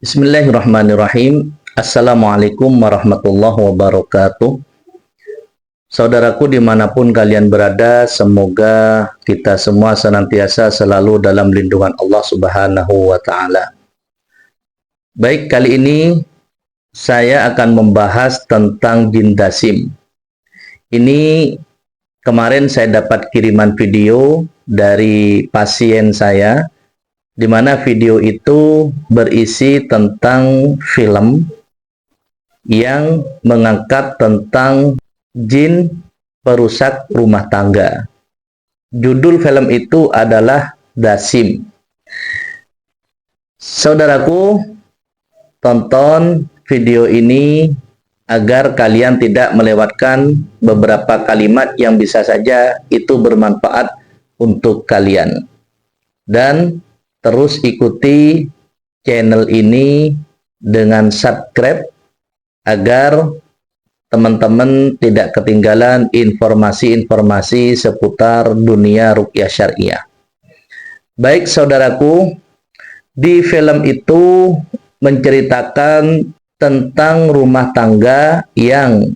Bismillahirrahmanirrahim. Assalamualaikum warahmatullahi wabarakatuh. Saudaraku dimanapun kalian berada, semoga kita semua senantiasa selalu dalam lindungan Allah Subhanahu wa Ta'ala. Baik, kali ini saya akan membahas tentang jin dasim. Ini kemarin saya dapat kiriman video dari pasien saya, di mana video itu berisi tentang film yang mengangkat tentang jin perusak rumah tangga. Judul film itu adalah Dasim. Saudaraku, tonton video ini agar kalian tidak melewatkan beberapa kalimat yang bisa saja itu bermanfaat untuk kalian. Dan terus ikuti channel ini dengan subscribe agar teman-teman tidak ketinggalan informasi-informasi seputar dunia ruqyah syariah. Baik saudaraku, di film itu menceritakan tentang rumah tangga yang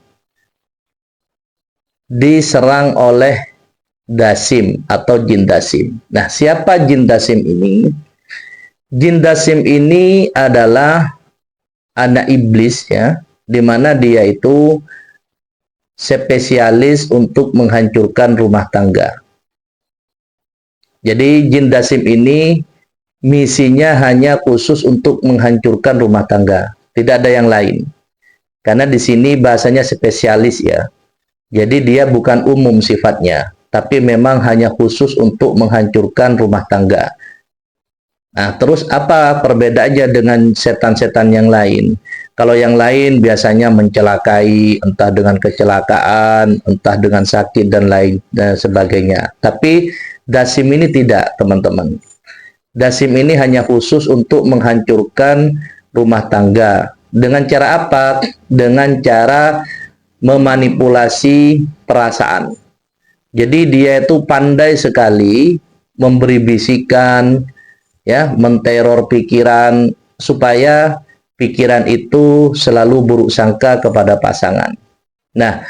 diserang oleh dasim atau jin dasim. Nah, siapa jin dasim ini? Jin dasim ini adalah anak iblis ya, di mana dia itu spesialis untuk menghancurkan rumah tangga. Jadi jin dasim ini misinya hanya khusus untuk menghancurkan rumah tangga, tidak ada yang lain. Karena di sini bahasanya spesialis ya. Jadi dia bukan umum sifatnya, tapi memang hanya khusus untuk menghancurkan rumah tangga. Nah, terus apa perbedaannya dengan setan-setan yang lain? Kalau yang lain biasanya mencelakai, entah dengan kecelakaan, entah dengan sakit dan lain dan sebagainya. Tapi dasim ini tidak, teman-teman. Dasim ini hanya khusus untuk menghancurkan rumah tangga. Dengan cara apa? Dengan cara memanipulasi perasaan. Jadi dia itu pandai sekali memberi bisikan, ya, menteror pikiran supaya pikiran itu selalu buruk sangka kepada pasangan. Nah,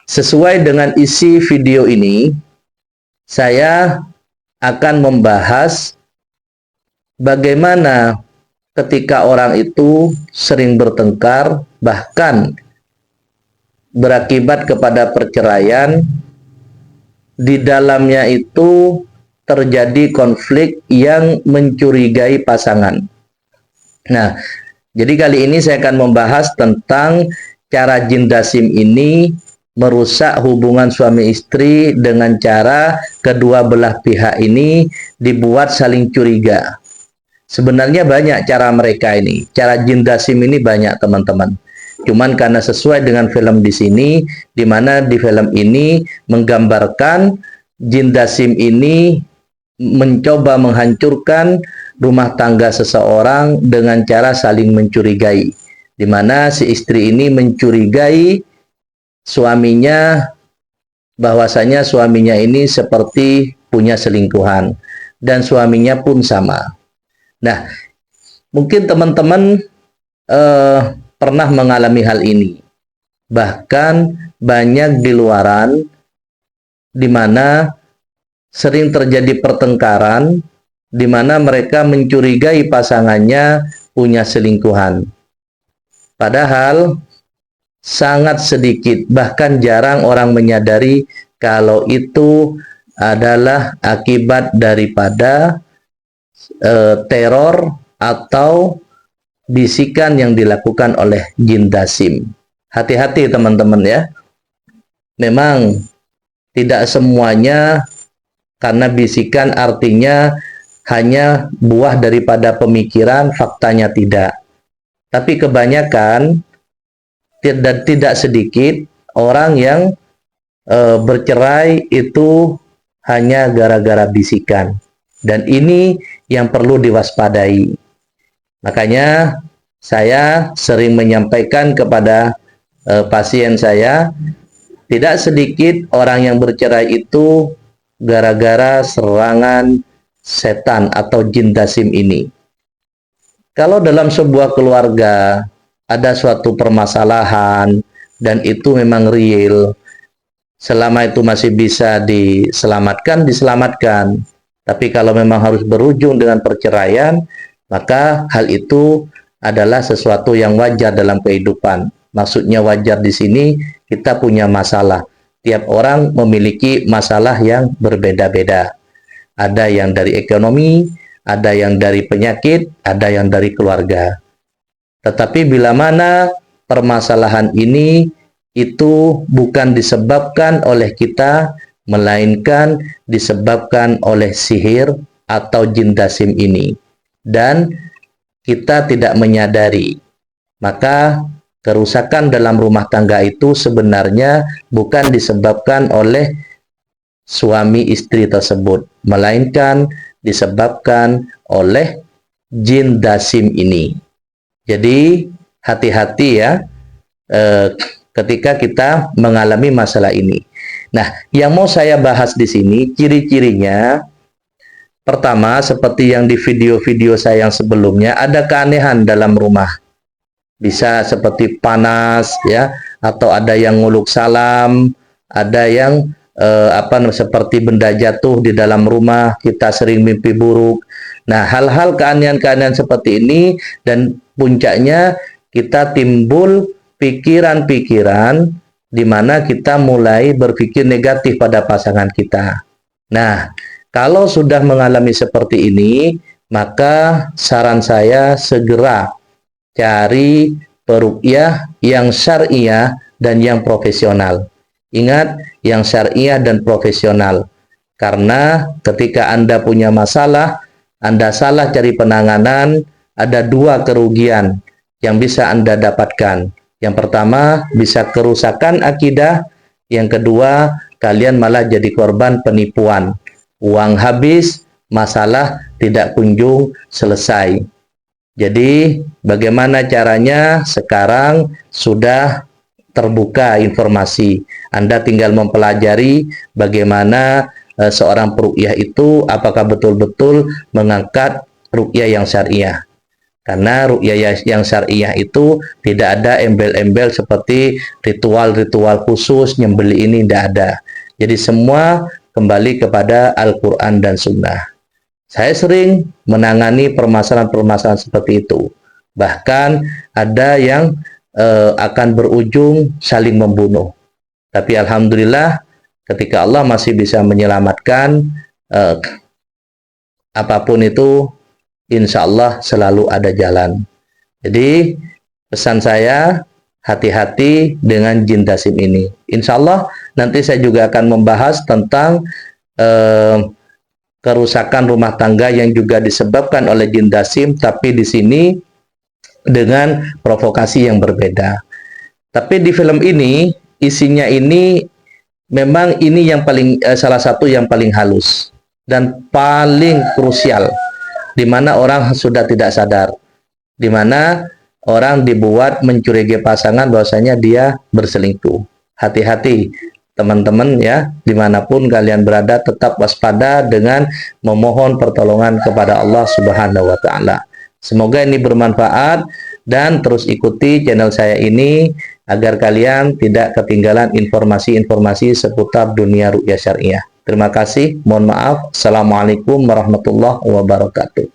sesuai dengan isi video ini, saya akan membahas bagaimana ketika orang itu sering bertengkar, bahkan berakibat kepada perceraian. Di dalamnya itu terjadi konflik yang mencurigai pasangan. Nah, jadi kali ini saya akan membahas tentang cara jin dasim ini merusak hubungan suami istri dengan cara kedua belah pihak ini dibuat saling curiga. Sebenarnya banyak cara mereka ini. Cara jin dasim ini banyak, teman-teman. Cuman karena sesuai dengan film di sini, di mana di film ini menggambarkan jin dasim ini mencoba menghancurkan rumah tangga seseorang dengan cara saling mencurigai. Di mana si istri ini mencurigai suaminya, bahwasanya suaminya ini seperti punya selingkuhan. Dan suaminya pun sama. Nah, mungkin teman-teman pernah mengalami hal ini. Bahkan banyak di luaran di mana sering terjadi pertengkaran, di mana mereka mencurigai pasangannya punya selingkuhan. Padahal sangat sedikit, bahkan jarang orang menyadari kalau itu adalah akibat daripada teror atau bisikan yang dilakukan oleh jin dasim. Hati-hati teman-teman ya. Memang tidak semuanya karena bisikan artinya hanya buah daripada pemikiran, faktanya tidak. Tapi kebanyakan tidak sedikit orang yang bercerai itu hanya gara-gara bisikan. Dan ini yang perlu diwaspadai. Makanya saya sering menyampaikan kepada pasien saya, tidak sedikit orang yang bercerai itu gara-gara serangan setan atau jin dasim ini. Kalau dalam sebuah keluarga ada suatu permasalahan dan itu memang real, selama itu masih bisa diselamatkan, diselamatkan. Tapi kalau memang harus berujung dengan perceraian, maka hal itu adalah sesuatu yang wajar dalam kehidupan. Maksudnya wajar di sini, kita punya masalah. Tiap orang memiliki masalah yang berbeda-beda. Ada yang dari ekonomi, ada yang dari penyakit, ada yang dari keluarga. Tetapi bila mana permasalahan ini itu bukan disebabkan oleh kita, melainkan disebabkan oleh sihir atau jin dasim ini. Dan kita tidak menyadari, maka kerusakan dalam rumah tangga itu sebenarnya bukan disebabkan oleh suami istri tersebut, melainkan disebabkan oleh jin dasim ini. Jadi hati-hati ya ketika kita mengalami masalah ini. Nah, yang mau saya bahas di sini ciri-cirinya. Pertama, seperti yang di video-video saya yang sebelumnya, ada keanehan dalam rumah. Bisa seperti panas ya, atau ada yang nguluk salam, ada yang seperti benda jatuh di dalam rumah, kita sering mimpi buruk. Nah, hal-hal keanehan-keanehan seperti ini, dan puncaknya kita timbul pikiran-pikiran di mana kita mulai berpikir negatif pada pasangan kita. Nah, kalau sudah mengalami seperti ini, maka saran saya segera cari peruqyah yang syariah dan yang profesional. Ingat, yang syariah dan profesional. Karena ketika Anda punya masalah, Anda salah cari penanganan, ada dua kerugian yang bisa Anda dapatkan. Yang pertama, bisa kerusakan akidah. Yang kedua, kalian malah jadi korban penipuan. Uang habis, masalah tidak kunjung selesai. Jadi, bagaimana caranya? Sekarang sudah terbuka informasi. Anda tinggal mempelajari bagaimana seorang peruqyah itu apakah betul-betul mengangkat ruqyah yang syariah. Karena ruqyah yang syariah itu tidak ada embel-embel seperti ritual-ritual khusus, nyembeli ini tidak ada. Jadi semua kembali kepada Al-Quran dan Sunnah. Saya sering menangani permasalahan-permasalahan seperti itu. Bahkan ada yang akan berujung saling membunuh. Tapi Alhamdulillah ketika Allah masih bisa menyelamatkan, apapun itu, insya Allah selalu ada jalan. Jadi pesan saya, hati-hati dengan jin dasim ini. Insya Allah nanti saya juga akan membahas tentang kerusakan rumah tangga yang juga disebabkan oleh jin dasim, tapi di sini dengan provokasi yang berbeda. Tapi di film ini, isinya ini memang ini yang paling salah satu yang paling halus dan paling krusial, di mana orang sudah tidak sadar, di mana orang dibuat mencurigai pasangan bahwasanya dia berselingkuh. Hati-hati teman-teman ya, dimanapun kalian berada, tetap waspada dengan memohon pertolongan kepada Allah Subhanahu wa Ta'ala. Semoga ini bermanfaat, dan terus ikuti channel saya ini agar kalian tidak ketinggalan informasi-informasi seputar dunia ruqyah syariah. Terima kasih, mohon maaf. Assalamualaikum warahmatullahi wabarakatuh.